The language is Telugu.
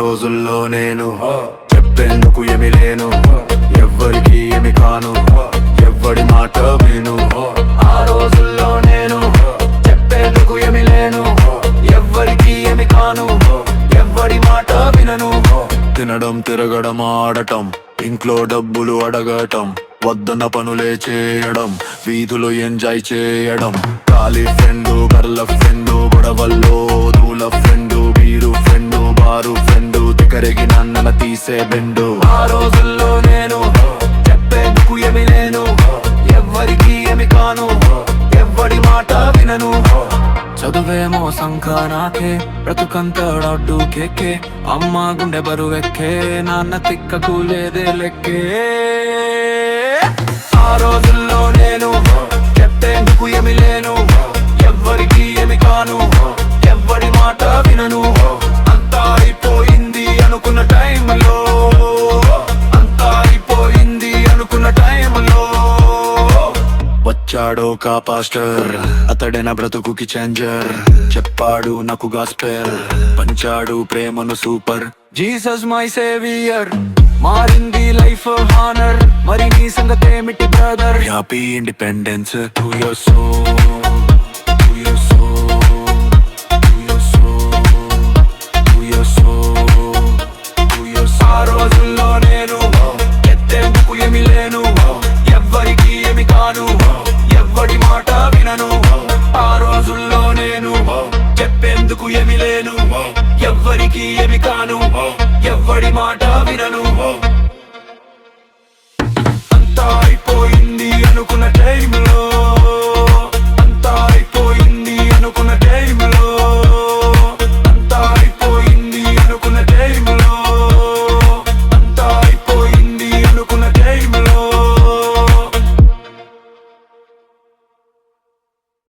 రోజుల్లో నేను చెప్పేందుకు ఏమి లేను, ఎవ్వరికి ఏమి కాను, ఎవ్వడి మాట విను. ఆ రోజుల్లో నేను చెప్పేందుకు ఏమి లేను, ఎవ్వరికి ఏమి కాను, ఎవ్వడి మాట వినను. తినడం తిరగడం ఆడటం, ఇంట్లో డబ్బులు అడగటం, వద్దన్న పనులే చేయడం, వీధులు ఎంజాయ్ చేయడం. ఖాళీ ఫ్రెండు, గర్ల ఫ్రెండు, గొడవల్లో దూల ఫ్రెండు, బీరు ఫ్రెండు, బారు ఫ్రెండు, తికరిగి నన్నల తీసే బెండు. ఆ రోజుల్లో నేను చెప్పేందుకు ఏమి లేను, ఎవ్వరికి ఏమి కాను, ఎవ్వడి మాట వినను. చదువేమో సంఖానాకే, బ్రతుకంతా డౌటు కేకే, అమ్మ గుండె బరువెక్కే, నాన్న తిక్కకు లేదే లెక్కే. ఆ రోజుల్లో నేను చెప్పేందుకు ఏమి లేను, ఎవ్వరికి ఏమి కాను, ఎవ్వడి మాట వినను. అంతా అయిపోయింది అనుకున్న టైంలో, అంతా అయిపోయింది అనుకున్న టైంలో వచ్చాడో కా పాస్టర్, అతడే నా బ్రతుకుకి చేంజర్. చెప్పాడు నాకు గాస్పెల్, పంచాడు ప్రేమను సూపర్. జీసస్ మై సేవియర్, మారింది లైఫ్ హానర్. మరి నీ సంగతేమిటి brother? Happy independence to your soul, to your soul, to your soul, to your soul, to your soul. ఆ రోజుల్లో నేను ఎత్తేందుకు ఏమి లేను, ఎవ్వరికి ఏమి కాను, ఎవ్వడి మాట వినను. ఆ రోజుల్లో నేను చెప్పేందుకు ఏమి లేను, ఎవ్వరికి ఏమి కాను, ఎవ్వడి మాట వినను. అంతా అయిపోయింది అనుకున్న టైంలో